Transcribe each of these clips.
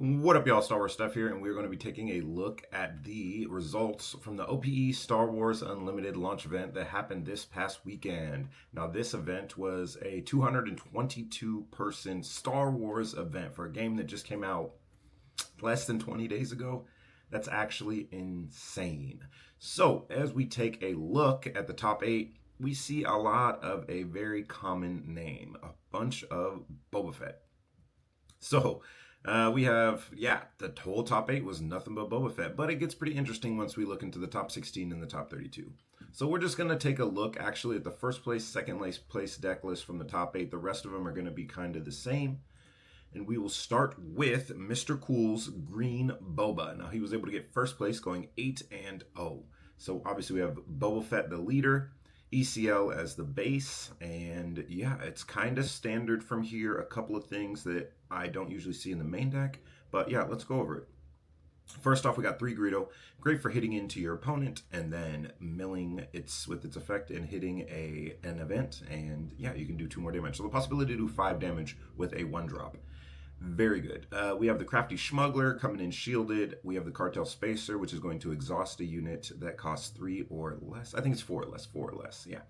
What up, y'all? Star Wars Stuff here, and we're going to be taking a look at the results from the OPE Star Wars Unlimited launch event that happened this past weekend. Now, this event was a 222-person Star Wars event for a game that just came out less than 20 days ago. That's actually insane. So, as we take a look at the top 8, we see a lot of a very common name, a bunch of Boba Fett. So, we have, the whole top 8 was nothing but Boba Fett, but it gets pretty interesting once we look into the top 16 and the top 32. So we're just going to take a look actually at the first place, second place deck list from the top 8. The rest of them are going to be kind of the same. And we will start with Mr. Cool's Green Boba. Now, he was able to get first place going 8-0. So obviously we have Boba Fett, the leader, ECL as the base, and yeah, it's kind of standard from here. A couple of things that I don't usually see in the main deck, but yeah, let's go over it. First off, we got 3 Greedo, great for hitting into your opponent and then milling with its effect and hitting an event, and yeah, you can do 2 more damage. So the possibility to do 5 damage with a 1-drop. Very good. We have the Crafty Schmuggler coming in shielded. We have the Cartel Spacer, which is going to exhaust a unit that costs 3 or less. I think it's 4 or less. 4 or less, yeah.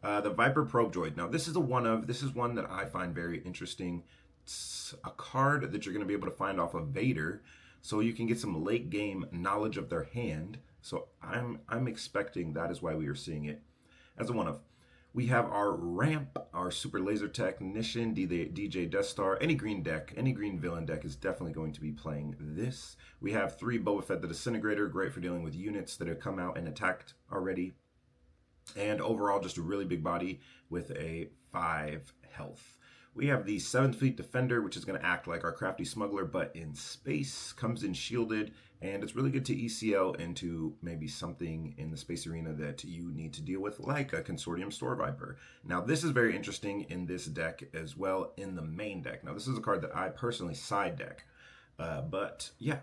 The Viper Probe Droid. Now, this is one that I find very interesting. It's a card that you're going to be able to find off of Vader, so you can get some late game knowledge of their hand. So I'm expecting that is why we are seeing it as a one of. We have our ramp, our super laser technician, DJ Death Star. Any green deck, any green villain deck is definitely going to be playing this. We have 3 Boba Fett the Disintegrator, great for dealing with units that have come out and attacked already. And overall, just a really big body with a 5 health. We have the 7th Fleet Defender, which is going to act like our Crafty Smuggler, but in space, comes in shielded, and it's really good to ECL into maybe something in the space arena that you need to deal with, like a Consortium Store Viper. Now, this is very interesting in this deck as well in the main deck. Now, this is a card that I personally side deck, but yeah,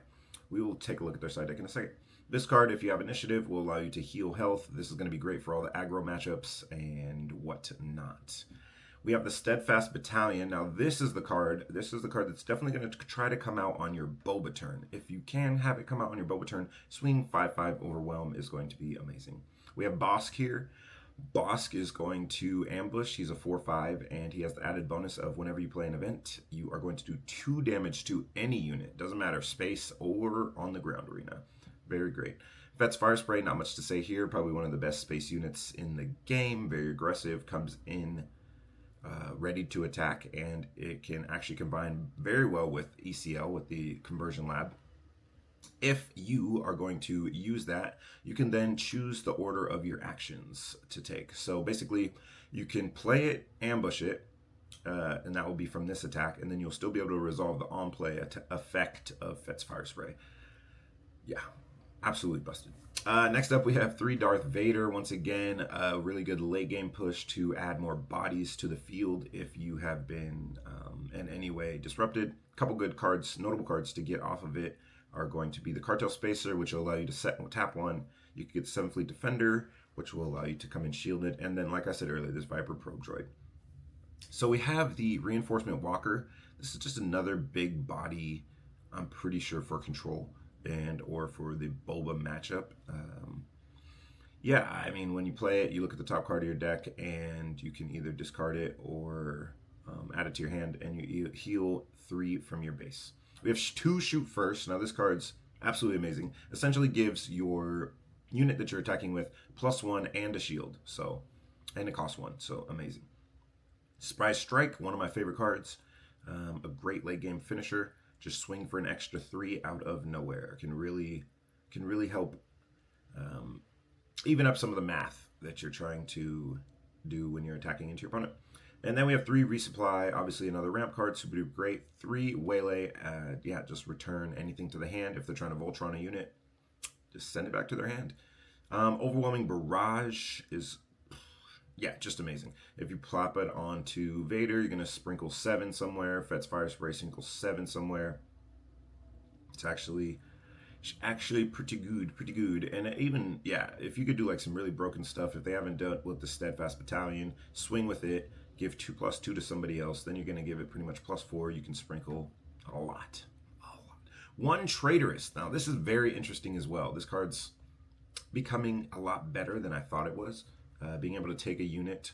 we will take a look at their side deck in a second. This card, if you have initiative, will allow you to heal health. This is going to be great for all the aggro matchups and whatnot. We have the Steadfast Battalion. Now, this is the card that's definitely going to try to come out on your Boba turn. If you can have it come out on your Boba turn, swing 5/5 Overwhelm is going to be amazing. We have Bosk here. Bosk is going to ambush. He's a 4/5, and he has the added bonus of whenever you play an event, you are going to do 2 damage to any unit. Doesn't matter, space or on the ground arena. Very great. Fett's Fire Spray, not much to say here. Probably one of the best space units in the game. Very aggressive, comes in ready to attack, and it can actually combine very well with ECL, with the Conversion Lab. If you are going to use that, you can then choose the order of your actions to take. So basically, you can play it, ambush it, and that will be from this attack, and then you'll still be able to resolve the on-play effect of Fett's Fire Spray. Yeah, absolutely busted. Next up, we have 3 Darth Vader. Once again, a really good late game push to add more bodies to the field if you have been in any way disrupted. A couple good cards, notable cards to get off of it are going to be the Cartel Spacer, which will allow you to set and tap 1. You can get the 7th Fleet Defender, which will allow you to come in shielded. And then, like I said earlier, this Viper Probe Droid. So we have the Reinforcement Walker. This is just another big body, I'm pretty sure, for control and or for the Boba matchup. Yeah, I mean, when you play it, you look at the top card of your deck, and you can either discard it or add it to your hand, and you heal 3 from your base. We have 2 Shoot First. Now, this card's absolutely amazing. Essentially gives your unit that you're attacking with +1 and a shield, so, and it costs 1, so amazing. Surprise Strike, one of my favorite cards. A great late game finisher. Just swing for an extra 3 out of nowhere. Can really help even up some of the math that you're trying to do when you're attacking into your opponent. And then we have 3 Resupply, obviously another ramp card, super duper great. 3 Waylay, just return anything to the hand. If they're trying to Voltron a unit, just send it back to their hand. Overwhelming Barrage is, just amazing. If you plop it onto Vader, you're going to sprinkle 7 somewhere. Fett's Fire Spray sprinkles 7 somewhere. It's actually pretty good. And even, if you could do like some really broken stuff, if they haven't dealt with the Steadfast Battalion, swing with it, give 2+2 to somebody else, then you're going to give it pretty much +4. You can sprinkle a lot. One Traitorous. Now, this is very interesting as well. This card's becoming a lot better than I thought it was. Being able to take a unit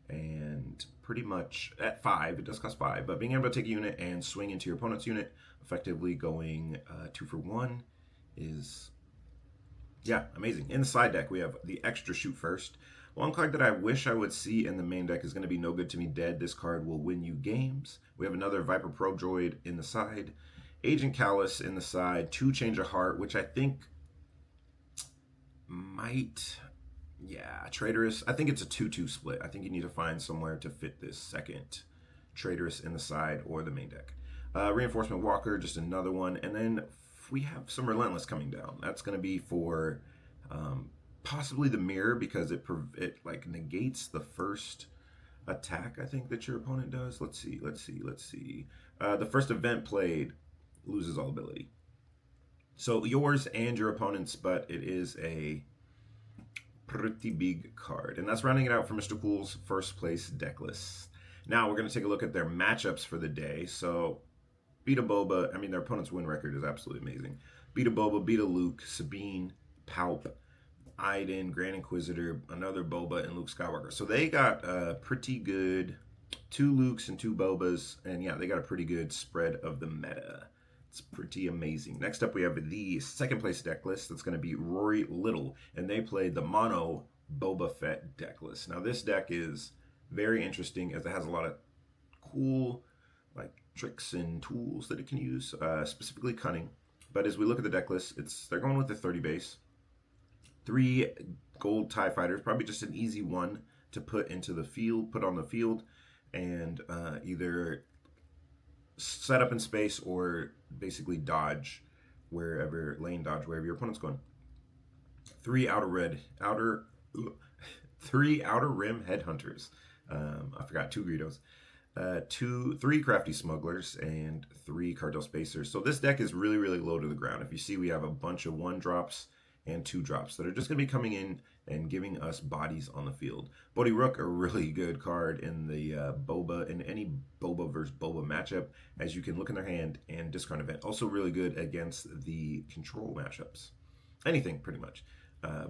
and pretty much at 5, it does cost 5, but being able to take a unit and swing into your opponent's unit, effectively going 2 for 1 is, yeah, amazing. In the side deck, we have the extra Shoot First. One card that I wish I would see in the main deck is going to be No Good to Me Dead. This card will win you games. We have another Viper Pro Droid in the side. Agent Callus in the side. 2 Change of Heart, which I think might... Yeah, Traitorous. I think it's a 2-2 split. I think you need to find somewhere to fit this second Traitorous in the side or the main deck. Reinforcement Walker, just another one. And then we have some Relentless coming down. That's going to be for possibly the Mirror, because it like negates the first attack, I think, that your opponent does. Let's see. The first event played loses all ability. So yours and your opponent's, but it is a pretty big card. And that's rounding it out for Mr. Cool's first place deck list. Now we're going to take a look at their matchups for the day. So Beta Boba, I mean, their opponent's win record is absolutely amazing. Beta Boba, Beta Luke, Sabine, Palp, Iden, Grand Inquisitor, another Boba, and Luke Skywalker. So they got a pretty good 2 Lukes and 2 Bobas. And yeah, they got a pretty good spread of the meta. It's pretty amazing. Next up, we have the second place deck list. That's going to be Rory Little, and they played the Mono Boba Fett deck list. Now, this deck is very interesting as it has a lot of cool like tricks and tools that it can use, specifically cunning. But as we look at the deck list, they're going with the 30 base. 3 gold TIE fighters, probably just an easy one to put on the field, and either set up in space or basically lane dodge wherever your opponent's going. 3 outer rim headhunters. I forgot 2 Greedos. 3 crafty smugglers and 3 cartel spacers. So this deck is really, really low to the ground. If you see, we have a bunch of 1 drops and 2 drops that are just going to be coming in and giving us bodies on the field. Bodhi Rook, a really good card in the Boba, in any Boba versus Boba matchup, as you can look in their hand and discard event. Also really good against the control matchups. Anything, pretty much.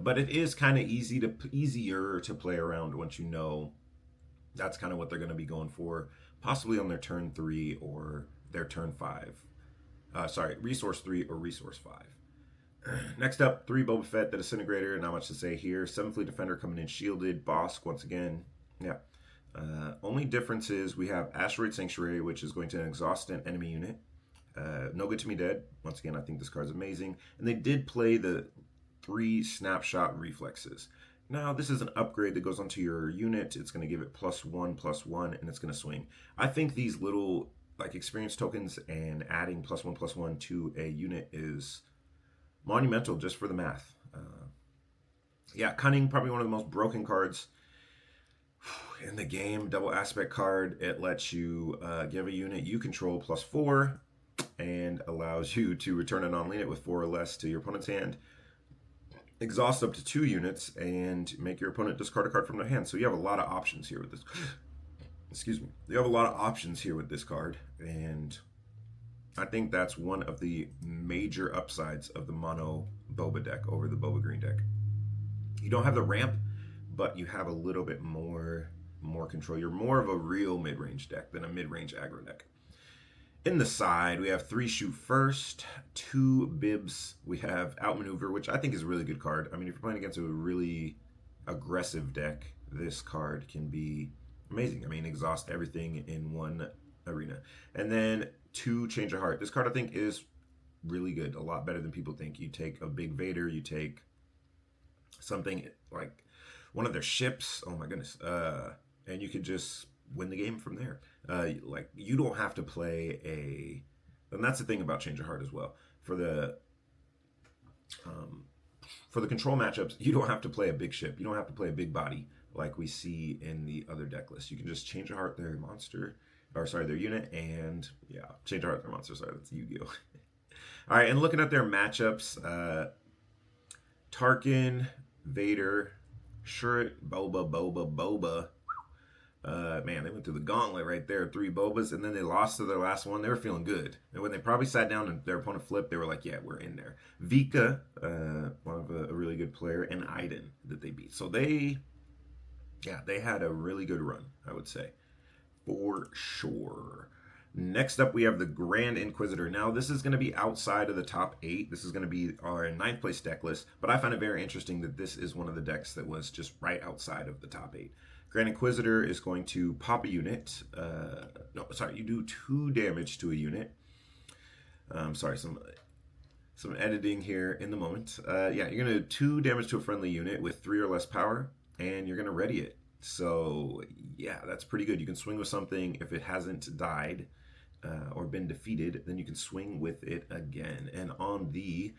But it is kind of easier to play around once you know that's kind of what they're going to be going for, possibly on their turn 3 or their turn 5. Resource 3 or Resource 5. Next up, 3 Boba Fett, the Disintegrator, not much to say here. 7 Fleet Defender coming in shielded. Bosk, once again. Yeah. Only difference is we have Asteroid Sanctuary, which is going to exhaust an enemy unit. No Good to Me Dead. Once again, I think this card's amazing. And they did play the 3 Snapshot Reflexes. Now, this is an upgrade that goes onto your unit. It's going to give it +1/+1, and it's going to swing. I think these little like experience tokens and adding +1/+1 to a unit is monumental just for the math. Yeah, Cunning, probably one of the most broken cards in the game. Double aspect card. It lets you give a unit you control +4 and allows you to return a non-unit with 4 or less to your opponent's hand. Exhaust up to 2 units and make your opponent discard a card from their hand. So you have a lot of options here with this. Excuse me. You have a lot of options here with this card, and I think that's one of the major upsides of the mono Boba deck over the Boba Green deck. You don't have the ramp, but you have a little bit more control. You're more of a real mid-range deck than a mid-range aggro deck. In the side, we have 3 Shoot First, 2 Bibs. We have Outmaneuver, which I think is a really good card. I mean, if you're playing against a really aggressive deck, this card can be amazing. I mean, exhaust everything in one arena. And then 2 Change of Heart. This card, I think, is really good. A lot better than people think. You take a big Vader, you take something like one of their ships. Oh my goodness. And you can just win the game from there. Like, you don't have to play and that's the thing about Change of Heart as well. For the control matchups, you don't have to play a big ship. You don't have to play a big body like we see in the other deck lists. You can just Change of Heart their monster, their unit, and yeah, Change of Heart their monster. Sorry, that's Yu-Gi-Oh! All right, and looking at their matchups, Tarkin, Vader, Shurt, Boba, Man, they went through the gauntlet right there. 3 Bobas, and then they lost to their last one. They were feeling good. And when they probably sat down and their opponent flipped, they were like, yeah, we're in there. Vika, one of a really good player, and Iden that they beat. So they had a really good run, I would say, for sure. Next up, we have the Grand Inquisitor. Now, this is going to be outside of the top 8. This is going to be our 9th place deck list, but I find it very interesting that this is one of the decks that was just right outside of the top 8. Grand Inquisitor is going to pop a unit. You do 2 damage to a unit. Sorry, some editing here in the moment. You're going to do 2 damage to a friendly unit with 3 or less power, and you're going to ready it. So, yeah, that's pretty good. You can swing with something if it hasn't died or been defeated, then you can swing with it again. And on the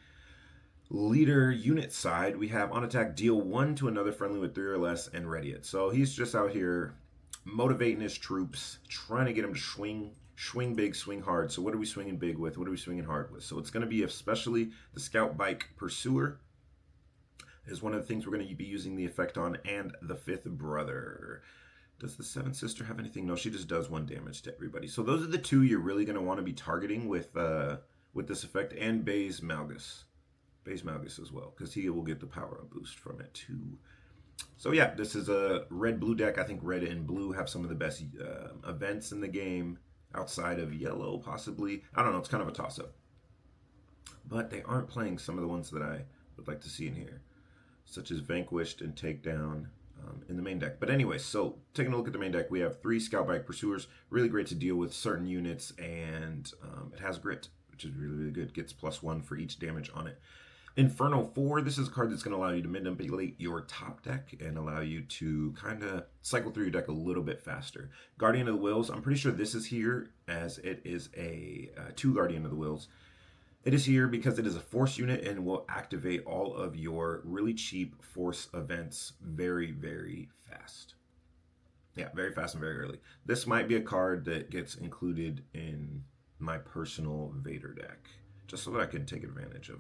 leader unit side, we have on attack, deal 1 to another friendly with 3 or less and ready it. So he's just out here motivating his troops, trying to get them to swing big, swing hard. So what are we swinging big with? What are we swinging hard with? So it's going to be especially the Scout Bike Pursuer is one of the things we're going to be using the effect on, and the 5th brother. Does the 7th sister have anything? No, she just does 1 damage to everybody. So those are the 2 you're really going to want to be targeting with this effect, and Baze Malgus. Baze Malgus as well, because he will get the power up boost from it too. So yeah, this is a red-blue deck. I think red and blue have some of the best events in the game, outside of yellow possibly. I don't know, it's kind of a toss-up. But they aren't playing some of the ones that I would like to see in here, such as Vanquished and Takedown in the main deck. But anyway, so taking a look at the main deck, we have 3 Scout Bike Pursuers. Really great to deal with certain units, and it has grit, which is really, really good. Gets +1 for each damage on it. Inferno 4, this is a card that's going to allow you to manipulate your top deck and allow you to kind of cycle through your deck a little bit faster. Guardian of the Wills, I'm pretty sure this is here as it is a 2 Guardian of the Wills. It is here because it is a force unit and will activate all of your really cheap force events very, very fast. Yeah, very fast and very early. This might be a card that gets included in my personal Vader deck, just so that I can take advantage of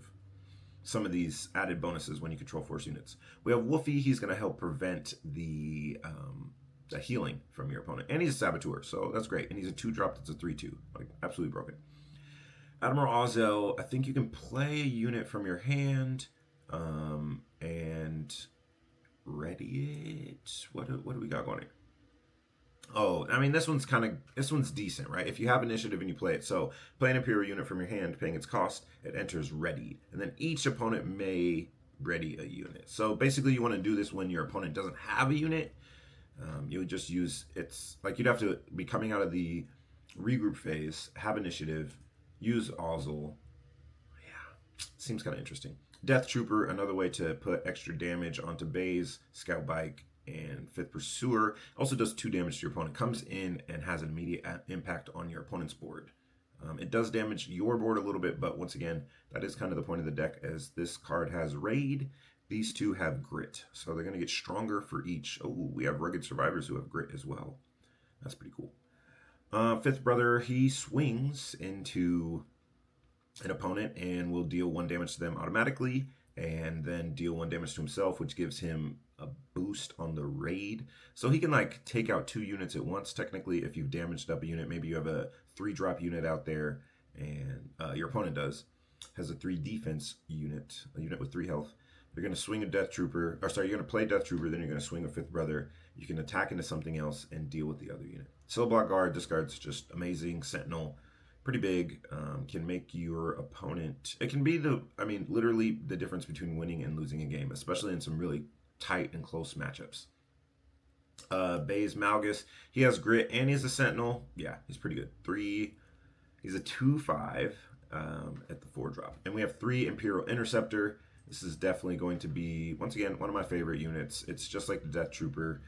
some of these added bonuses when you control force units. We have Wolfie. He's going to help prevent the healing from your opponent. And he's a Saboteur, so that's great. And he's a 2-drop that's a 3/2. Like, absolutely broken. Admiral Ozzel, I think you can play a unit from your hand and ready it. What do we got going here? Oh, I mean, this one's decent, right? If you have initiative and you play it. So play an Imperial unit from your hand, paying its cost, it enters ready. And then each opponent may ready a unit. So basically you want to do this when your opponent doesn't have a unit. You would just use, it's like you'd have to be coming out of the regroup phase, have initiative, use Ozzel. Yeah, seems kind of interesting. Death Trooper, another way to put extra damage onto Baze, Scout Bike, and 5th Pursuer. Also does 2 damage to your opponent. Comes in and has an immediate impact on your opponent's board. It does damage your board a little bit, but once again, that is kind of the point of the deck, as this card has Raid. These 2 have Grit, so they're going to get stronger for each. Oh, we have Rugged Survivors who have Grit as well. That's pretty cool. 5th Brother, he swings into an opponent and will deal 1 damage to them automatically, and then deal 1 damage to himself, which gives him a boost on the raid. So he can like take out 2 units at once, technically, if you've damaged up a unit. Maybe you have a 3-drop unit out there, and your opponent has a 3 defense unit, a unit with 3 health. You're going to swing a Death Trooper, you're going to play Death Trooper, then you're going to swing a 5th Brother. You can attack into something else and deal with the other unit. Cell Block Guard, this card's just amazing. Sentinel, pretty big, can make your opponent, it can be literally the difference between winning and losing a game, especially in some really tight and close matchups. Baze Malgus, he has Grit and he's a Sentinel. Yeah, he's pretty good. He's a 2/5 at the 4-drop. And we have 3 Imperial Interceptor. This is definitely going to be, once again, one of my favorite units. It's just like the Death Trooper.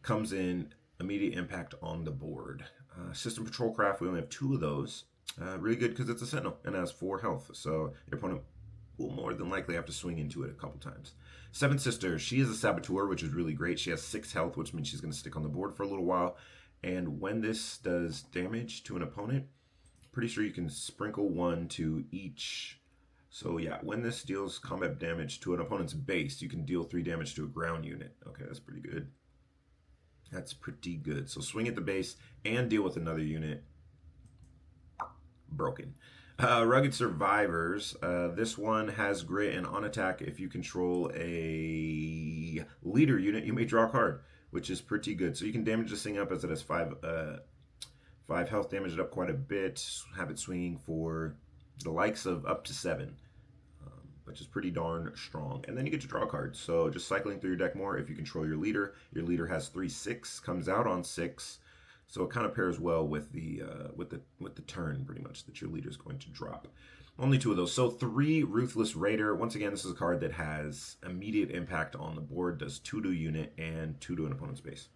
Comes in, immediate impact on the board. System Patrol Craft, we only have 2 of those. Really good because it's a Sentinel and has 4 health. So your opponent will more than likely have to swing into it a couple times. 7th Sister, she is a Saboteur, which is really great. She has 6 health, which means she's going to stick on the board for a little while. And when this does damage to an opponent, pretty sure you can sprinkle 1 to each. So yeah, when this deals combat damage to an opponent's base, you can deal 3 damage to a ground unit. Okay, that's pretty good. That's pretty good. So swing at the base and deal with another unit. Broken. Rugged Survivors. This one has grit, and on attack, if you control a leader unit, you may draw a card, which is pretty good. So you can damage this thing up as it has five health, damage it up quite a bit, have it swinging for the likes of up to 7, which is pretty darn strong. And then you get to draw a card. So just cycling through your deck more. If you control your leader has 3/6, comes out on 6. So it kind of pairs well with the turn, pretty much, that your leader is going to drop. Only 2 of those. So 3 Ruthless Raider. Once again, this is a card that has immediate impact on the board. Does 2 to unit and 2 to an opponent's base.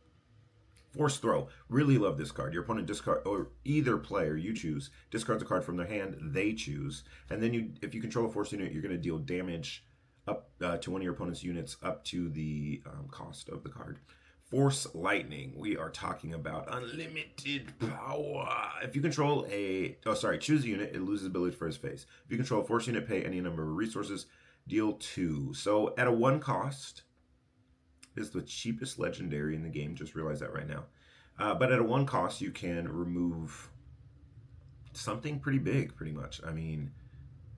Force Throw. Really love this card. Your opponent discard, or either player you choose, discards a card from their hand they choose, and then if you control a force unit, you're going to deal damage up to one of your opponent's units up to the cost of the card. Force Lightning. We are talking about unlimited power. If you control choose a unit, it loses ability for its phase. If you control a force unit, pay any number of resources, deal 2. So at a 1 cost, is the cheapest legendary in the game. Just realize that right now. But at a 1 cost, you can remove something pretty big, pretty much. I mean,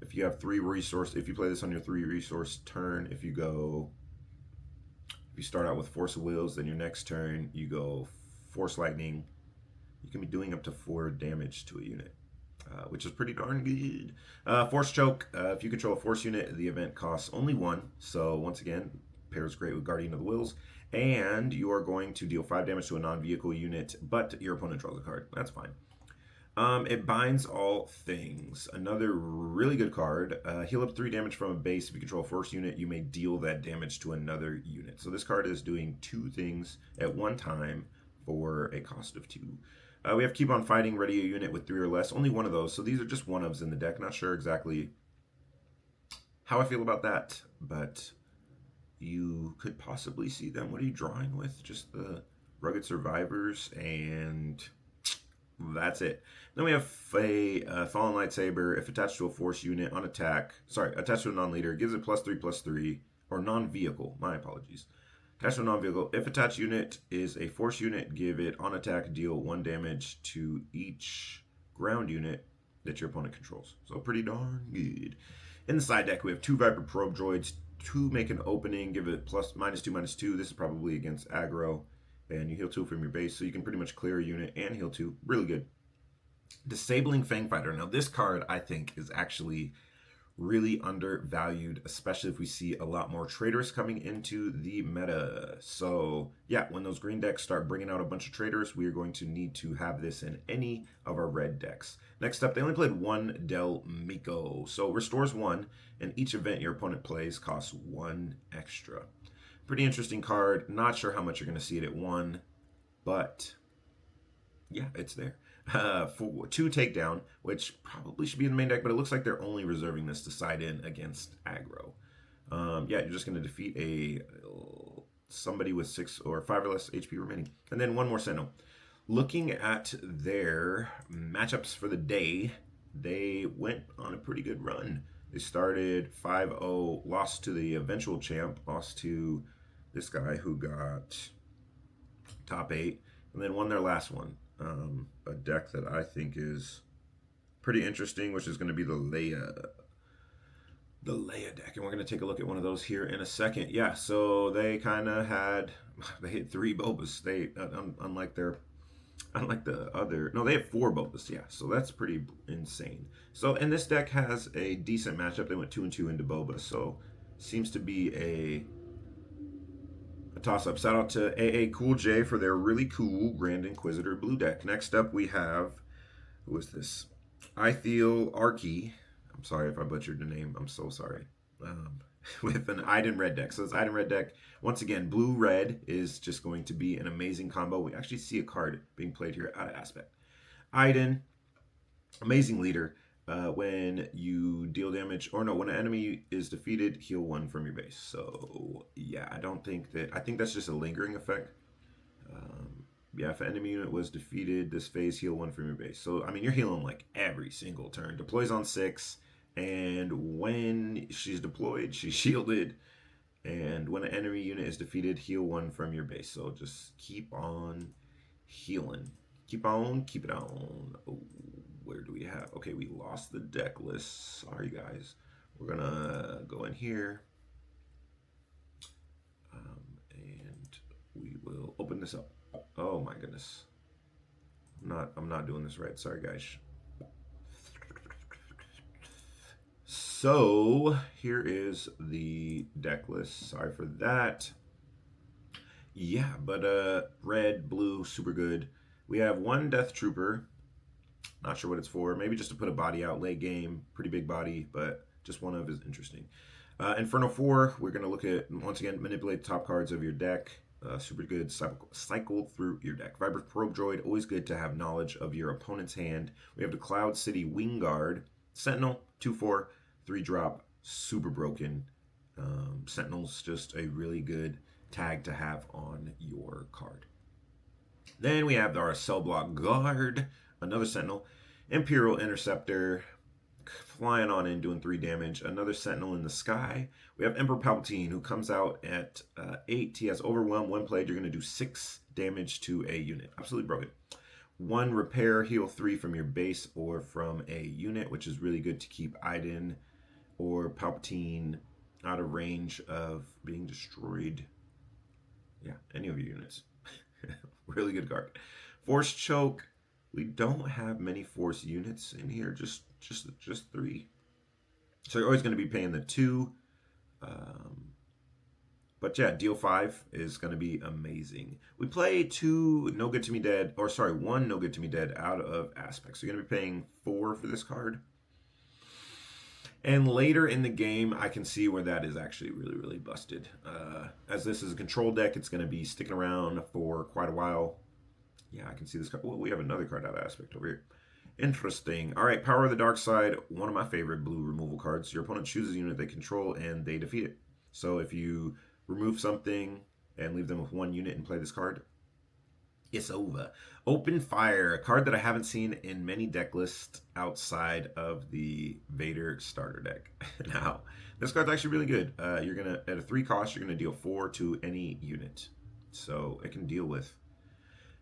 if you have 3 resource, if you play this on your 3 resource turn, if you start out with Force of Wills, then your next turn you go Force Lightning, you can be doing up to 4 damage to a unit, which is pretty darn good. Force Choke. If you control a force unit, the event costs only 1. So once again, pairs great with Guardian of the Wills, and you are going to deal 5 damage to a non-vehicle unit, but your opponent draws a card. That's fine. It binds all things. Another really good card. Heal up 3 damage from a base. If you control a force unit, you may deal that damage to another unit. So this card is doing 2 things at one time for a cost of 2. We have Keep on Fighting. Ready a unit with 3 or less. Only 1 of those. So these are just 1-ofs in the deck. Not sure exactly how I feel about that, but you could possibly see them. What are you drawing with? Just the Rugged Survivors, and that's it. Then we have a Fallen Lightsaber. If attached to a force unit on attack, attached to a non-leader, gives it +3/+3, or non-vehicle, my apologies. Attached to a non-vehicle. If attached unit is a force unit, give it on attack, deal 1 damage to each ground unit that your opponent controls. So pretty darn good. In the side deck, we have 2 Viper Probe Droids, 2 make an opening, give it +(-2/-2). This is probably against aggro, and you heal 2 from your base, so you can pretty much clear a unit and heal 2. Really good. Disabling Fangfighter. Now this card, I think, is actually really undervalued, especially if we see a lot more traders coming into the meta. So yeah, when those green decks start bringing out a bunch of traders, we are going to need to have this in any of our red decks. Next up, they only played 1 Del Miko, so restores 1, and each event your opponent plays costs 1 extra. Pretty interesting card. Not sure how much you're going to see it at 1, but yeah, it's there. For 2 Takedown, which probably should be in the main deck, but it looks like they're only reserving this to side in against aggro. Yeah, you're just going to defeat somebody with 6 or 5 or less HP remaining. And then 1 more Sentinel. Looking at their matchups for the day, they went on a pretty good run. They started 5-0, lost to the eventual champ, lost to this guy who got top 8, and then won their last one. A deck that I think is pretty interesting, which is going to be the Leia deck, and we're going to take a look at one of those here in a second. Yeah, so they kind of they hit 3 Bobas. They unlike the other, no, they have 4 Bobas. Yeah, so that's pretty insane. So, and this deck has a decent matchup. They went 2-2 into Boba, so seems to be a toss-up. Shout out to AA Cool J for their really cool Grand Inquisitor blue deck. Next up, we have, who is this? Ithiel Arki. I'm sorry if I butchered the name. I'm so sorry. With an Iden red deck. So this Iden red deck, once again, blue-red is just going to be an amazing combo. We actually see a card being played here out of aspect. Iden, amazing leader. When you deal damage, or no, when an enemy is defeated, heal 1 from your base. So yeah, I think that's just a lingering effect. Yeah, if an enemy unit was defeated this phase, heal 1 from your base. So I mean, you're healing like every single turn. Deploys on 6, and when she's deployed, she's shielded. And when an enemy unit is defeated, heal 1 from your base. So just keep on healing. Keep on, keep it on. Oh, where do we have? Okay, we lost the deck list. Sorry, guys. We're gonna go in here. And we will open this up. Oh my goodness. I'm not doing this right. Sorry, guys. So here is the deck list. Sorry for that. Yeah, but red, blue, super good. We have 1 Death Trooper. Not sure what it's for. Maybe just to put a body out late game. Pretty big body, but just one of is interesting. Inferno 4, we're going to look at, once again, manipulate the top cards of your deck. Super good. Cycle through your deck. Vibrant Probe Droid, always good to have knowledge of your opponent's hand. We have the Cloud City Wing Guard. Sentinel, 2/4, 3-drop, super broken. Sentinel's just a really good tag to have on your card. Then we have our Cell Block Guard, another Sentinel. Imperial Interceptor, flying on in, doing 3 damage. Another Sentinel in the sky. We have Emperor Palpatine, who comes out at 8. He has Overwhelm. When played, you're going to do 6 damage to a unit. Absolutely broken. 1 Repair, heal 3 from your base or from a unit, which is really good to keep Iden or Palpatine out of range of being destroyed. Yeah, any of your units. Really good card. Force Choke. We don't have many Force units in here, just 3. So you're always going to be paying the 2. But yeah, deal 5 is going to be amazing. We play 2 No Good to Me Dead, or sorry, 1 No Good to Me Dead out of Aspect. So you're going to be paying 4 for this card. And later in the game, I can see where that is actually really, really busted. As this is a control deck, it's going to be sticking around for quite a while. Yeah, I can see this card. Well, we have another card out of Aspect over here. Interesting. All right, Power of the Dark Side, one of my favorite blue removal cards. Your opponent chooses a unit they control, and they defeat it. So if you remove something and leave them with 1 unit and play this card, it's over. Open Fire, a card that I haven't seen in many deck lists outside of the Vader starter deck. Now, this card's actually really good. You're gonna, at a 3 cost, you're gonna deal 4 to any unit. So it can deal with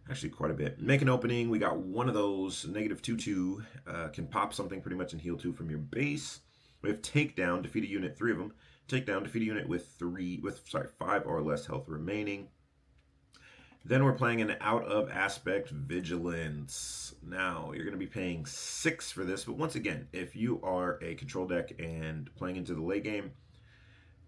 actually quite a bit. Make an opening. We got 1 of those. -2/2. Can pop something pretty much and heal 2 from your base. We have Takedown. Defeat a unit. 3 of them. Takedown. Defeat a unit with 5 or less health remaining. Then we're playing an Out of Aspect Vigilance. Now, you're going to be paying 6 for this, but once again, if you are a control deck and playing into the late game,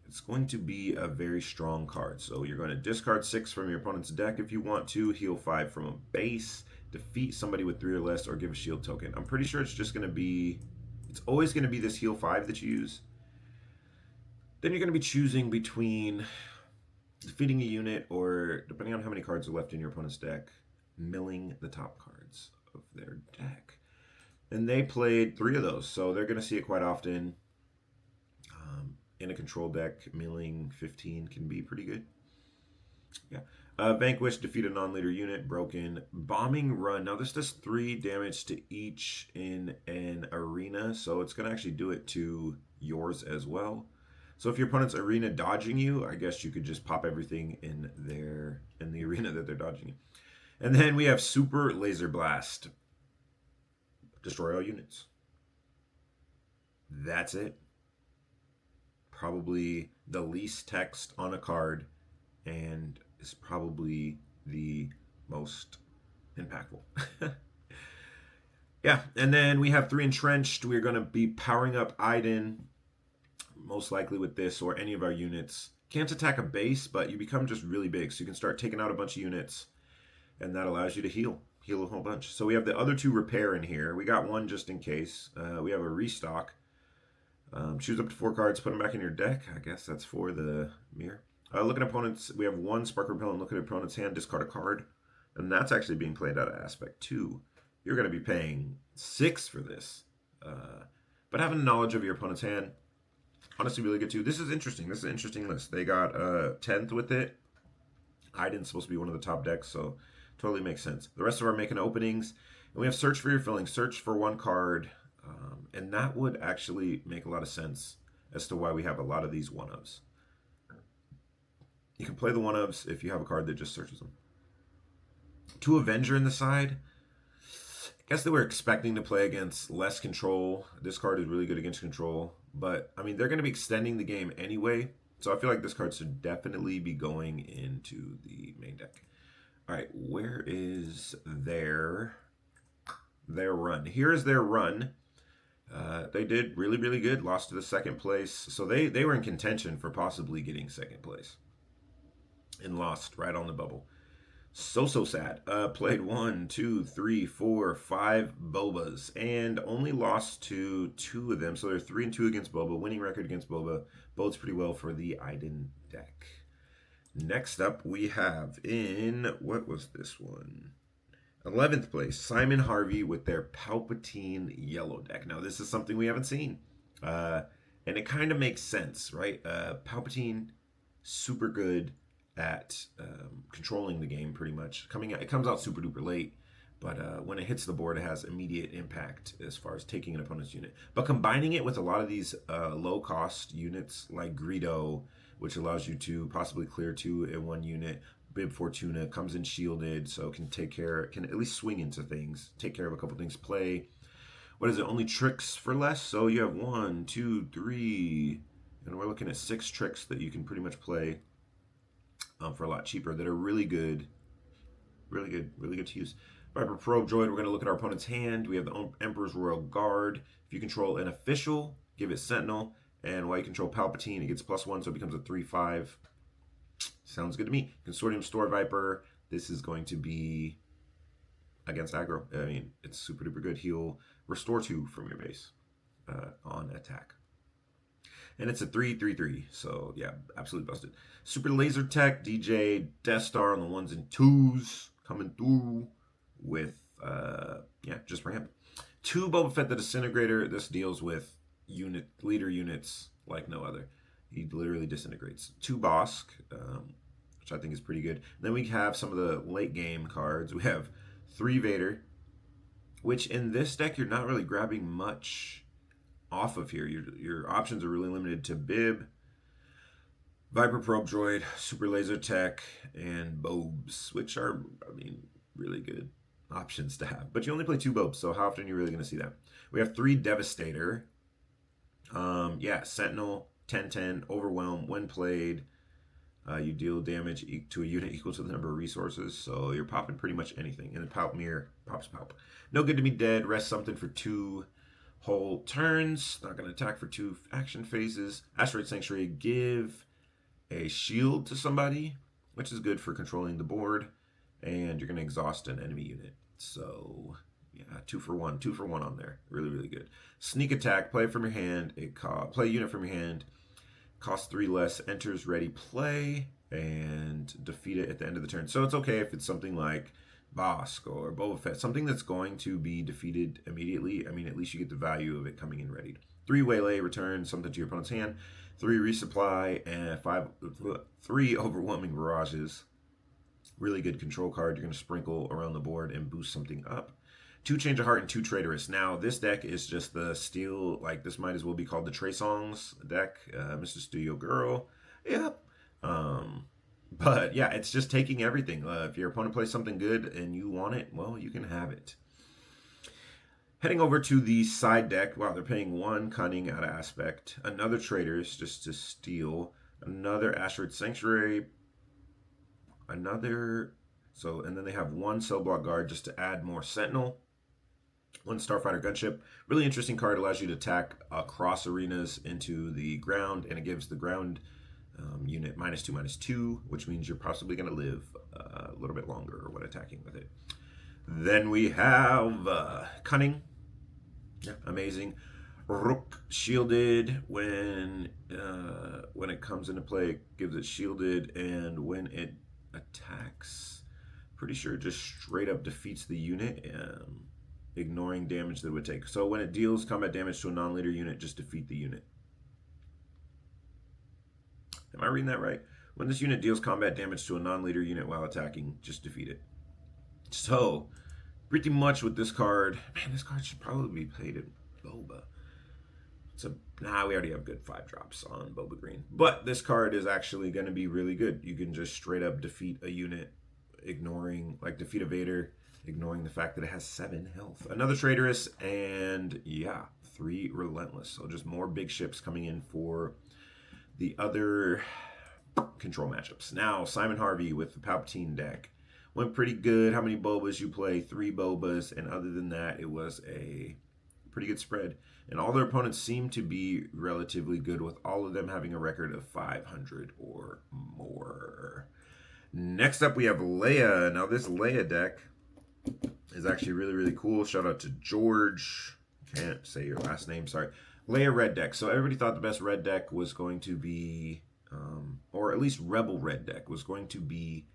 it's going to be a very strong card. So you're going to discard 6 from your opponent's deck if you want to, heal 5 from a base, defeat somebody with 3 or less, or give a shield token. I'm pretty sure it's just going to be, it's always going to be this heal 5 that you use. Then you're going to be choosing between defeating a unit, or depending on how many cards are left in your opponent's deck, milling the top cards of their deck. And they played 3 of those, so they're going to see it quite often. In a control deck, milling 15 can be pretty good. Yeah. Vanquish, defeat a non-leader unit, broken. Bombing Run. Now this does 3 damage to each in an arena, so it's going to actually do it to yours as well. So if your opponent's arena dodging you, I guess you could just pop everything in the arena that they're dodging you. And then we have Super Laser Blast. Destroy all units. That's it. Probably the least text on a card, and is probably the most impactful. Yeah, and then we have 3 Entrenched. We're going to be powering up Iden, most likely with this or any of our units. Can't attack a base, but you become just really big, so you can start taking out a bunch of units, and that allows you to heal a whole bunch. So we have the other 2 Repair in here. We got 1 just in case. We have a Restock. Choose up to 4 cards, put them back in your deck. I guess that's for the mirror. Look at opponents. We have 1 Spark Repellent. Look at opponent's hand, discard a card. And that's actually being played out of Aspect 2. You're going to be paying 6 for this. But having knowledge of your opponent's hand, honestly really good too. This is interesting. This is an interesting list. They got 10th with it. Iden's supposed to be one of the top decks, so totally makes sense. The rest of our making openings. And we have Search for Your Filling. Search for 1 card. And that would actually make a lot of sense as to why we have a lot of these 1-ofs. You can play the one-ofs if you have a card that just searches them. 2 Avenger in the side. I guess they were expecting to play against less control. This card is really good against control. But, I mean, they're going to be extending the game anyway. So I feel like this card should definitely be going into the main deck. All right, where is their run? Here's their run. They did really, really good. Lost to the second place. So they were in contention for possibly getting second place. And lost right on the bubble. So sad. Played 1, 2, 3, 4, 5 Bobas. And only lost to 2 of them. So they're 3-2 against Boba. Winning record against Boba. Bodes pretty well for the Iden deck. Next up we have in, what was this one? 11th place, Simon Harvey with their Palpatine yellow deck. Now, this is something we haven't seen. And it kind of makes sense, right? Palpatine, super good at controlling the game, pretty much. It comes out super duper late, but when it hits the board, it has immediate impact as far as taking an opponent's unit. But combining it with a lot of these low-cost units like Greedo, which allows you to possibly clear 2 in 1 unit, Bib Fortuna comes in shielded, so can at least swing into things, take care of a couple things. Play, what is it, only tricks for less? So you have 1, 2, 3, and we're looking at 6 tricks that you can pretty much play for a lot cheaper that are really good to use. Viper Probe Droid, we're going to look at our opponent's hand. We have the Emperor's Royal Guard. If you control an official, give it Sentinel, and while you control Palpatine, it gets +1, so it becomes a 3/5. Sounds good to me. Consortium Store Viper. This is going to be against aggro. I mean, it's super duper good. He'll restore 2 from your base on attack. And it's a 3/3/3. So yeah, absolutely busted. Super Laser Tech, DJ, Death Star on the 1s and 2s coming through with just ramp. 2 Boba Fett the Disintegrator. This deals with leader units like no other. He literally disintegrates. 2 Bosk, which I think is pretty good. And then we have some of the late game cards. We have 3 Vader, which in this deck you're not really grabbing much off of here. Your options are really limited to Bib, Viper Probe Droid, Super Laser Tech, and Bobes, which are, I mean, really good options to have. But you only play 2 Bobes, so how often are you really going to see that? We have 3 Devastator. Sentinel, 10/10, Overwhelm. When played, you deal damage to a unit equal to the number of resources. So you're popping pretty much anything. And the Palp Mirror pops Palp. No Good to Be Dead. Rest something for 2 whole turns. Not going to attack for 2 action phases. Asteroid Sanctuary. Give a shield to somebody, which is good for controlling the board. And you're going to exhaust an enemy unit. So yeah, 2 for 1. 2 for 1 on there. Really, really good. Sneak Attack. Play it from your hand. Play a unit from your hand. Costs 3 less. Enters ready play. And defeat it at the end of the turn. So it's okay if it's something like Bosk or Boba Fett. Something that's going to be defeated immediately. I mean, at least you get the value of it coming in ready. 3 Waylay. Return something to your opponent's hand. 3 Resupply. And 3 Overwhelming Barrages. Really good control card. You're going to sprinkle around the board and boost something up. 2 Change of Heart and 2 Traitorous. Now, this deck is just the steel, like this might as well be called the Trey Songs deck. Mr. Studio Girl. Yep. But yeah, it's just taking everything. If your opponent plays something good and you want it, well, you can have it. Heading over to the side deck. Wow, they're paying 1 Cunning out of Aspect. Another Traitors just to steal. Another Asteroid Sanctuary. And then they have 1 Cell Block Guard just to add more Sentinel. 1 Starfighter Gunship. Really interesting card. Allows you to attack across arenas into the ground, and it gives the ground unit -2/-2, which means you're possibly going to live a little bit longer when attacking with it. Then we have Cunning. Yeah, amazing. Rook shielded when it comes into play, it gives it shielded, and when it attacks, pretty sure just straight up defeats the unit, ignoring damage that it would take. So when it deals combat damage to a non-leader unit, just defeat the unit. Am I reading that right? When this unit deals combat damage to a non-leader unit while attacking, just defeat it. So, pretty much with this card, man, this card should probably be played in Boba. So nah, we already have good 5 drops on Boba Green. But this card is actually going to be really good. You can just straight up defeat a unit, ignoring, like defeat a Vader, ignoring the fact that it has 7 health. Another Traitorous, and yeah, 3 Relentless. So just more big ships coming in for the other control matchups. Now, Simon Harvey with the Palpatine deck. Went pretty good. How many Bobas you play? 3 Bobas. And other than that, it was a pretty good spread. And all their opponents seem to be relatively good, with all of them having a record of 500 or more. Next up, we have Leia. Now, this Leia deck is actually really, really cool. Shout out to George. Can't say your last name, sorry. Leia red deck. So everybody thought the best red deck was going to be, or at least Rebel red deck was going to be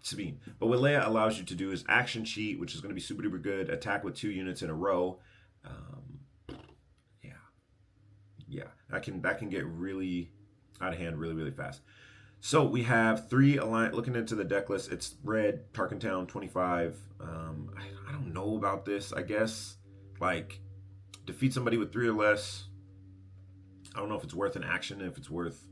Sabine. But what Leia allows you to do is action cheat, which is going to be super duper good. Attack with 2 units in a row. Yeah, that can get really out of hand really, really fast. So we have 3 alliance. Looking into the deck list, it's red, Tarkin Town 25. I don't know about this. I guess like defeat somebody with 3 or less. I don't know if it's worth an action, if it's worth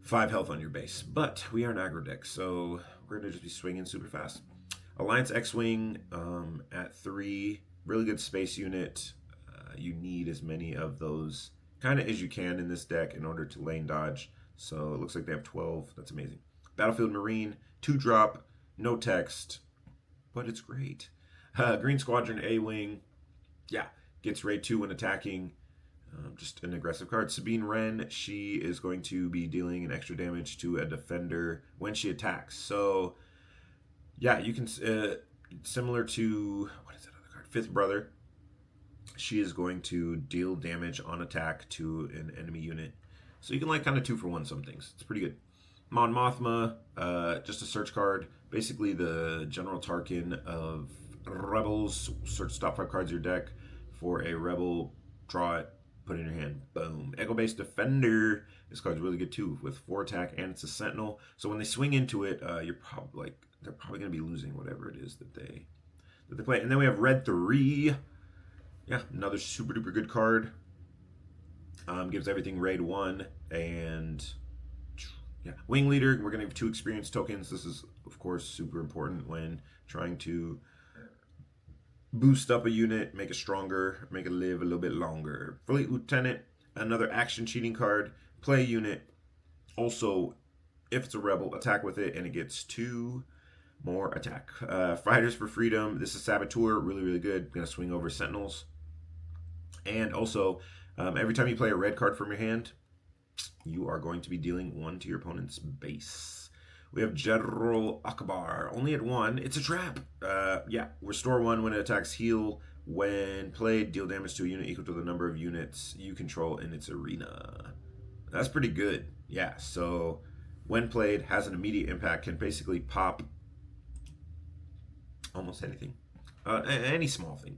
5 health on your base. But we are an aggro deck, so we're gonna just be swinging super fast. Alliance X-Wing at 3, really good space unit. You need as many of those kind of as you can in this deck in order to lane dodge. So it looks like they have 12. That's amazing. Battlefield Marine, 2-drop, no text, but it's great. Green Squadron A-Wing, yeah, gets raid 2 when attacking. Just an aggressive card. Sabine Wren, she is going to be dealing an extra damage to a defender when she attacks. So yeah, you can, similar to, what is that other card? Fifth Brother. She is going to deal damage on attack to an enemy unit. So you can like kind of 2-for-1 some things. It's pretty good. Mon Mothma, just a search card. Basically the General Tarkin of Rebels. Search top 5 cards of your deck for a Rebel. Draw it, put it in your hand. Boom. Echo-based Defender. This card's really good too, with 4 attack, and it's a Sentinel. So when they swing into it, they're probably going to be losing whatever it is that they play. And then we have Red 3. Yeah, another super duper good card. Gives everything raid 1, and yeah, Wing Leader. We're gonna have 2 experience tokens. This is of course super important when trying to boost up a unit, make it stronger, make it live a little bit longer. Fleet Lieutenant, another action cheating card. Play a unit. Also, if it's a rebel, attack with it, and it gets 2 more attack. Fighters for Freedom. This is Saboteur, really, really good. Gonna swing over Sentinels. And also, every time you play a red card from your hand, you are going to be dealing 1 to your opponent's base. We have General Akbar, only at 1. It's a trap. Yeah, restore 1 when it attacks heal. When played, deal damage to a unit equal to the number of units you control in its arena. That's pretty good. Yeah, so when played, has an immediate impact, can basically pop almost anything. Any small thing.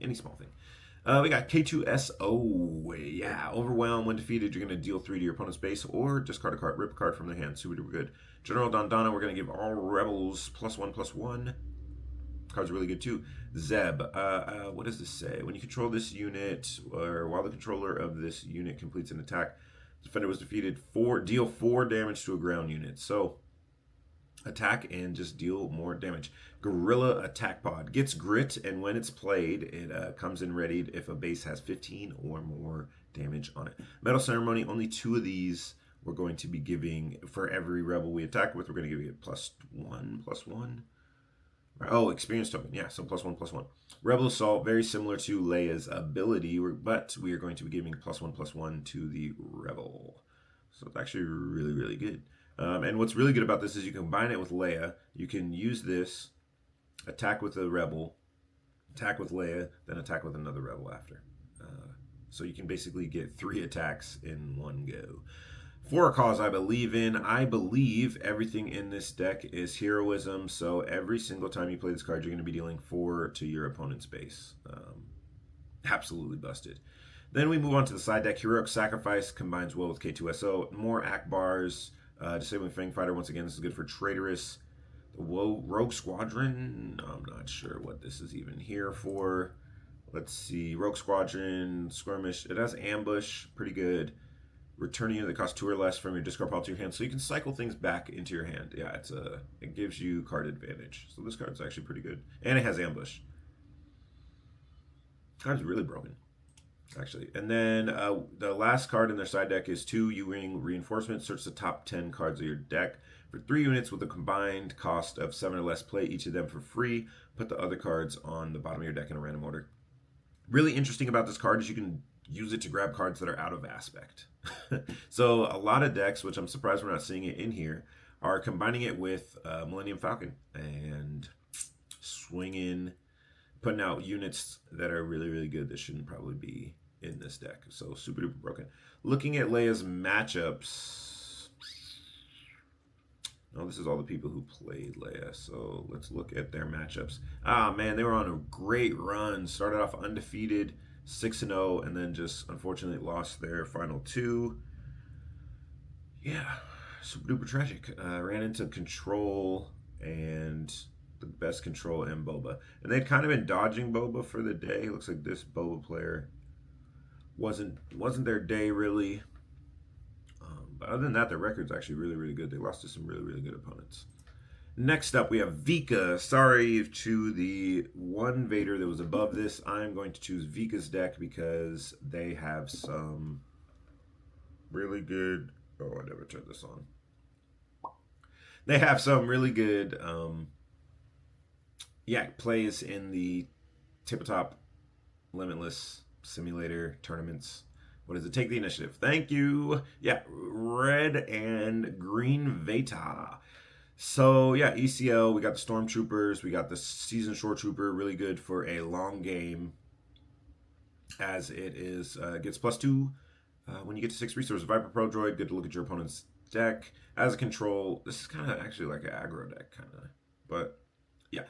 We got K2SO. Yeah, Overwhelm. When defeated, you're going to deal 3 to your opponent's base, or discard a card, rip a card from their hand. Super duper good. General Dondana, we're going to give all rebels +1/+1. Card's really good too. Zeb. What does this say? When you control this unit, or while the controller of this unit completes an attack, the defender was defeated, deal 4 damage to a ground unit. So attack and just deal more damage. Gorilla Attack Pod gets grit, and when it's played, it comes in readied if a base has 15 or more damage on it. Metal Ceremony, only 2 of these we're going to be giving for every rebel we attack with. We're going to give it +1/+1. Oh, experience token. Yeah, so +1/+1. Rebel Assault, very similar to Leia's ability, but we are going to be giving +1/+1 to the rebel. So it's actually really, really good. And what's really good about this is you combine it with Leia. You can use this, attack with a rebel, attack with Leia, then attack with another rebel after. So you can basically get 3 attacks in one go. For a cause I believe in. I believe everything in this deck is heroism. So every single time you play this card, you're going to be dealing 4 to your opponent's base. Absolutely busted. Then we move on to the side deck. Heroic Sacrifice combines well with K2SO. More Akbars. Disabling Fang Fighter, once again, this is good for Traitorous. The Rogue Squadron, I'm not sure what this is even here for. Let's see, Rogue Squadron, Skirmish. It has Ambush, pretty good. Returning unit that costs 2 or less from your discard pile to your hand, so you can cycle things back into your hand. Yeah, it gives you card advantage. So this card's actually pretty good, and it has Ambush. Card's really broken, actually. And then the last card in their side deck is 2 U-Wing Reinforcement. Search the top 10 cards of your deck for 3 units with a combined cost of 7 or less. Play each of them for free. Put the other cards on the bottom of your deck in a random order. Really interesting about this card is you can use it to grab cards that are out of aspect. So a lot of decks, which I'm surprised we're not seeing it in here, are combining it with Millennium Falcon and swinging, putting out units that are really, really good that shouldn't probably be in this deck. So super duper broken. Looking at Leia's matchups. Oh, this is all the people who played Leia. So let's look at their matchups. Ah, man, they were on a great run. Started off undefeated, 6-0, and then just unfortunately lost their final 2. Yeah, super duper tragic. Ran into Control and the best Control and Boba. And they'd kind of been dodging Boba for the day. Looks like this Boba player wasn't their day really. But other than that, their record's actually really, really good. They lost to some really, really good opponents. Next up, we have Vika. Sorry to the one Vader that was above this. I'm going to choose Vika's deck because they have some really good... Oh, I never turned this on. They have some really good plays in the tabletop limitless simulator tournaments. What is it? Take the initiative. Thank you. Yeah, red and green Veta. So yeah, ECL, we got the Stormtroopers, we got the Seasoned Shore Trooper, really good for a long game, as it is gets +2 when you get to 6 resources. Viper Pro Droid, good to look at your opponent's deck. As a control, this is kind of actually like an aggro deck, kind of, but yeah.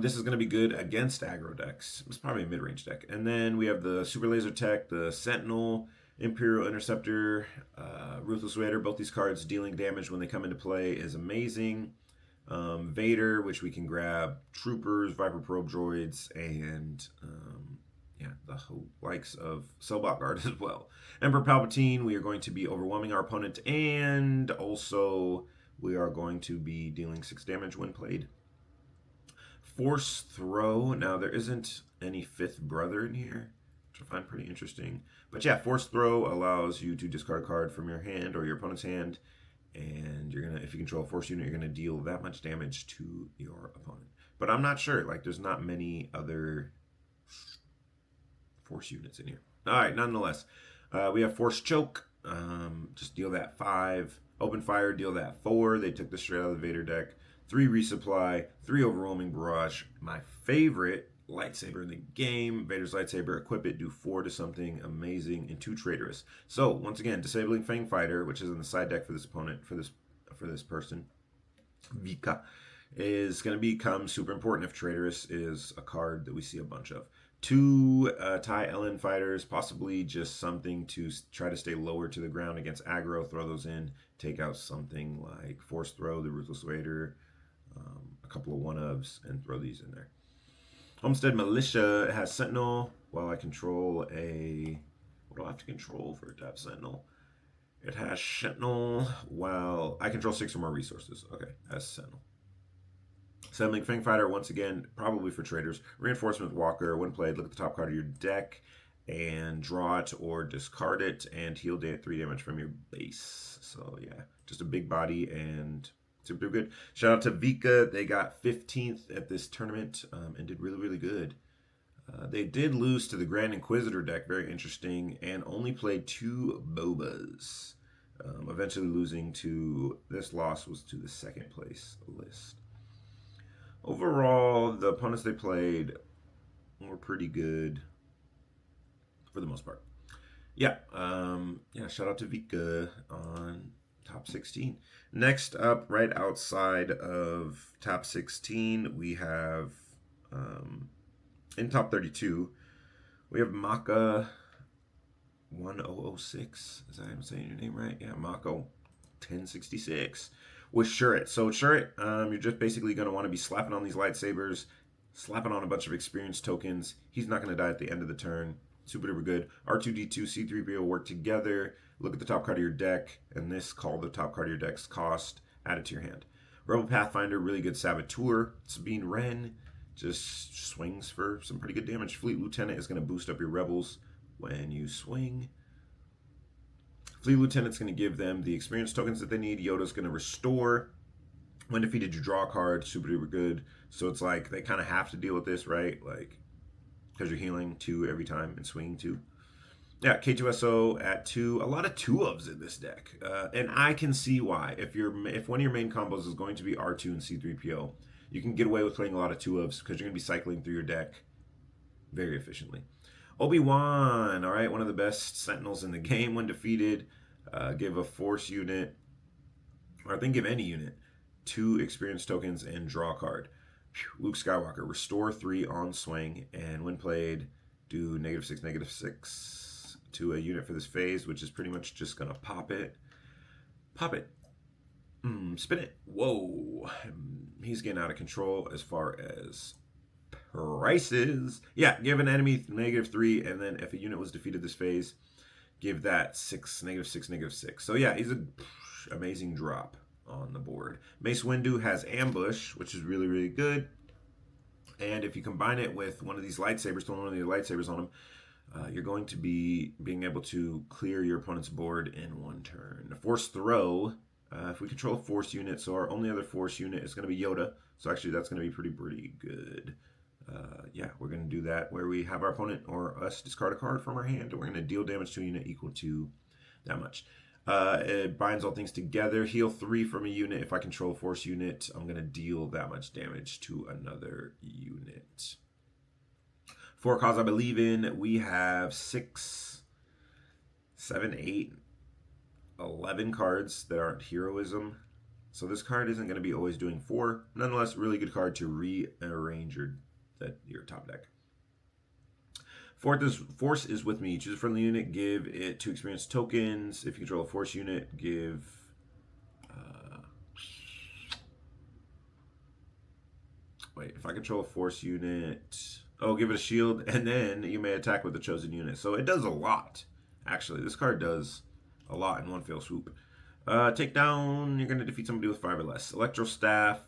This is going to be good against aggro decks. It's probably a mid-range deck. And then we have the Super Laser Tech, the Sentinel, Imperial Interceptor, Ruthless Raider. Both these cards dealing damage when they come into play is amazing. Vader, which we can grab Troopers, Viper Probe Droids, and the likes of Cellbot Guard as well. Emperor Palpatine, we are going to be overwhelming our opponent, and also we are going to be dealing 6 damage when played. Force Throw. Now, there isn't any fifth brother in here, which I find pretty interesting. But yeah, Force Throw allows you to discard a card from your hand or your opponent's hand, and you're gonna, if you control a Force unit, you're gonna deal that much damage to your opponent. But I'm not sure. Like, there's not many other Force units in here. All right, nonetheless, we have Force Choke. Just deal that 5. Open Fire, deal that 4. They took this straight out of the Vader deck. 3 Resupply, 3 Overwhelming Barrage. My favorite lightsaber in the game, Vader's lightsaber. Equip it, do 4 to something amazing, and 2 Traitorous. So once again, Disabling Fang Fighter, which is in the side deck for this opponent, for this person, Vika, is going to become super important if Traitorous is a card that we see a bunch of. 2 TIE LN fighters, possibly just something to try to stay lower to the ground against aggro. Throw those in, take out something like Force Throw, the Ruthless Raider, a couple of one-ofs, and throw these in there. Homestead Militia has Sentinel. While I control a... What do I have to control for it to have Sentinel? It has Sentinel while I control 6 or more resources. Okay, has Sentinel. Settling Fang Fighter, once again, probably for traders. Reinforcement with Walker. When played, look at the top card of your deck and draw it or discard it and heal 3 damage from your base. So yeah, just a big body and super good. Shout out to Vika. They got 15th at this tournament and did really, really good. They did lose to the Grand Inquisitor deck, very interesting, and only played 2 Bobas. Eventually losing to, this loss was to the 2nd place list. Overall, the opponents they played were pretty good for the most part. Yeah, shout out to Vika on top 16. Next up, right outside of top 16, we have, in top 32, we have Maka 1006. Is that I'm saying your name right? Yeah, Maka 1066 with Shuret. So Shuret, you're just basically going to want to be slapping on these lightsabers, Slapping on a bunch of experience tokens. He's not going to die at the end of the turn. Super duper good. R2D2, C3PO work together. Look at the top card of your deck, and this call the top card of your deck's cost. Add it to your hand. Rebel Pathfinder, really good Saboteur. Sabine Wren just swings for some pretty good damage. Fleet Lieutenant is going to boost up your rebels when you swing. Fleet Lieutenant's going to give them the experience tokens that they need. Yoda's going to restore. When defeated, you draw a card. Super duper good. So it's like they kind of have to deal with this, right? Like, because you're healing 2 every time and swinging 2. Yeah, K2SO at 2. A lot of 2-ofs in this deck. And I can see why. If one of your main combos is going to be R2 and C3PO, you can get away with playing a lot of 2-ofs because you're going to be cycling through your deck very efficiently. Obi-Wan, all right, one of the best Sentinels in the game. When defeated, give a Force unit, or I think give any unit, 2 experience tokens and draw a card. Luke Skywalker, restore 3 on swing, and when played, do -6/-6 to a unit for this phase, which is pretty much just gonna pop it. Spin it. Whoa, he's getting out of control as far as prices. Yeah, give an enemy -3, and then if a unit was defeated this phase, give that -6/-6. So yeah, he's an amazing drop on the board. Mace Windu has Ambush, which is really, really good. And if you combine it with one of these lightsabers, throwing one of the lightsabers on him, you're going to be being able to clear your opponent's board in 1 turn. The Force Throw, if we control a Force unit, so our only other Force unit is going to be Yoda. So actually that's going to be pretty good. Yeah, we're going to do that where we have our opponent or us discard a card from our hand, and we're going to deal damage to a unit equal to that much. It binds all things together. Heal 3 from a unit. If I control a Force unit, I'm going to deal that much damage to another unit. For a cause I believe in, we have 6, 7, 8, 11 cards that aren't heroism. So this card isn't going to be always doing 4. Nonetheless, really good card to rearrange your top deck. Force is with me. Choose a friendly unit, give it 2 experience tokens. If you control a Force unit, give if I control a Force unit, give it a shield, and then you may attack with the chosen unit. So it does a lot. Actually, this card does a lot in one fell swoop. Takedown, you're going to defeat somebody with 5 or less. Electro Staff,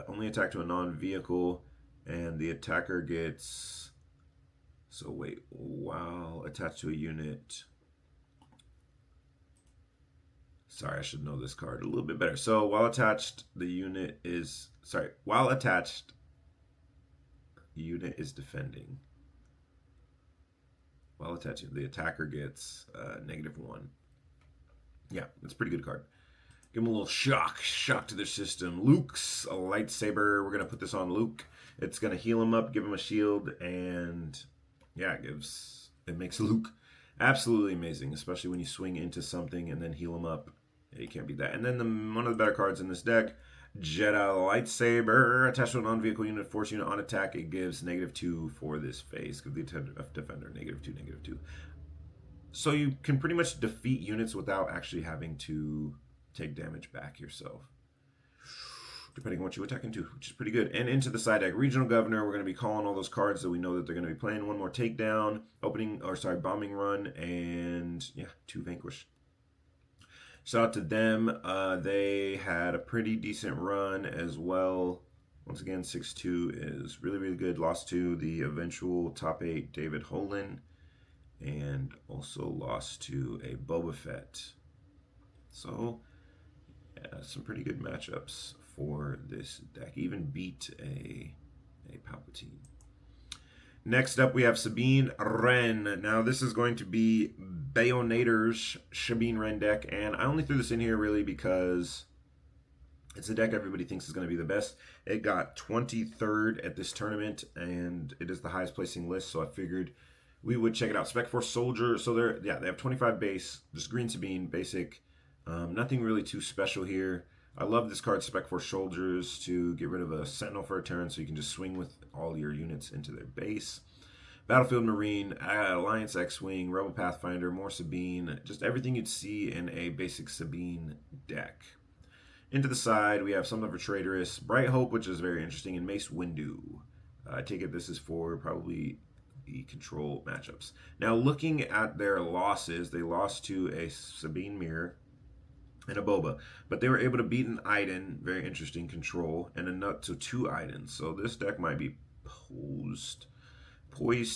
only attack to a non-vehicle, and the attacker gets... So wait, while attached to a unit... Sorry, I should know this card a little bit better. So while attached, the unit is... Sorry, while attached, the unit is defending. While attached, the attacker gets -1. Yeah, that's a pretty good card. Give him a little shock to their system. Luke's a lightsaber. We're going to put this on Luke. It's going to heal him up, give him a shield, and... Yeah, it makes Luke absolutely amazing, especially when you swing into something and then heal him up. Yeah, you can't beat that. And then one of the better cards in this deck, Jedi Lightsaber. Attached to a non-vehicle unit, Force unit on attack, it gives -2 for this phase. Give the defender -2/-2. So you can pretty much defeat units without actually having to take damage back yourself, depending on what you attack into, which is pretty good. And into the side deck, Regional Governor, we're going to be calling all those cards that we know that they're going to be playing. 1 more Takedown, Bombing Run, and yeah, 2 Vanquish. Shout out to them. They had a pretty decent run as well. Once again, 6-2 is really, really good. Lost to the eventual top 8 David Holland, and also lost to a Boba Fett. So, yeah, some pretty good matchups for this deck. Even beat a Palpatine. Next up, we have Sabine Wren. Now, this is going to be Bayonator's Sabine Wren deck, and I only threw this in here really because it's a deck everybody thinks is going to be the best. It got 23rd at this tournament, and it is the highest placing list, so I figured we would check it out. Spec Force Soldier, so they have 25 base, just green Sabine, basic. Nothing really too special here. I love this card, Spec Force Soldiers, to get rid of a Sentinel for a turn, so you can just swing with all your units into their base. Battlefield Marine, Alliance X-Wing, Rebel Pathfinder, more Sabine, just everything you'd see in a basic Sabine deck. Into the side, we have something for Traitorous, Bright Hope, which is very interesting, and Mace Windu. I take it this is for probably the control matchups. Now, looking at their losses, they lost to a Sabine Mirror and a Boba, but they were able to beat an Iden, very interesting control, and a Nut to two Idens. So this deck might be poised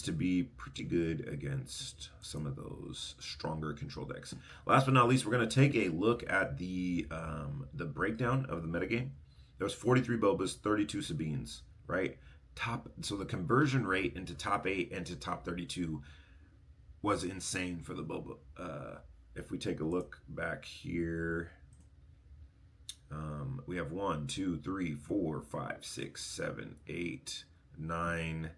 to be pretty good against some of those stronger control decks. Last but not least, we're going to take a look at the breakdown of the metagame. There was 43 Bobas, 32 Sabines, right? So the conversion rate into top 8 and to top 32 was insane for the Boba. If we take a look back here, we have 1, 2, 3, 4, 5, 6, 7, 8, 9,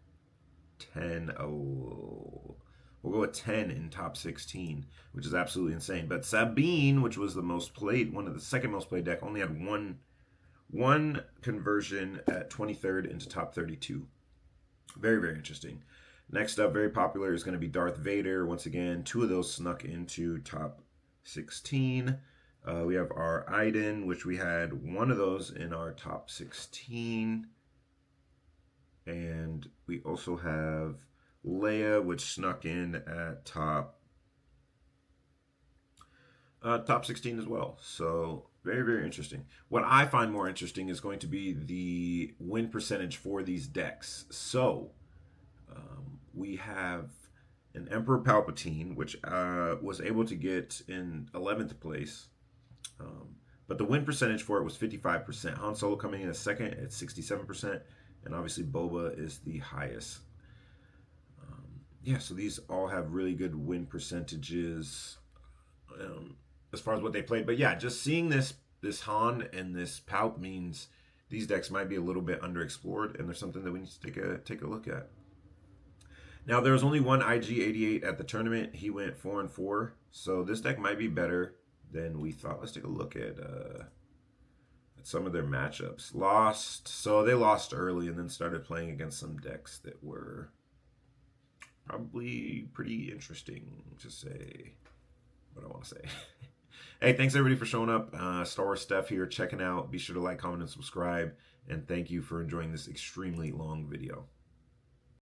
10. Oh, we'll go with 10 in top 16, which is absolutely insane. But Sabine, which was the most played, one of the second most played deck, only had one conversion at 23rd into top 32. Very, very interesting. Next up, very popular, is going to be Darth Vader. Once again, 2 of those snuck into top 16. We have our Iden, which we had 1 of those in our top 16. And we also have Leia, which snuck in at top 16 as well. So very, very interesting. What I find more interesting is going to be the win percentage for these decks. So we have an Emperor Palpatine, which was able to get in 11th place. But the win percentage for it was 55%. Han Solo coming in a second at 67%. And obviously Boba is the highest. Yeah, so these all have really good win percentages as far as what they played. But yeah, just seeing this Han and this Palp means these decks might be a little bit underexplored, and there's something that we need to take a look at. Now, there was only one IG88 at the tournament. He went 4-4, so this deck might be better than we thought. Let's take a look at some of their matchups. So they lost early and then started playing against some decks that were probably pretty interesting, to say what I want to say. Hey, thanks everybody for showing up. Star Wars Steph here, checking out. Be sure to like, comment, and subscribe. And thank you for enjoying this extremely long video.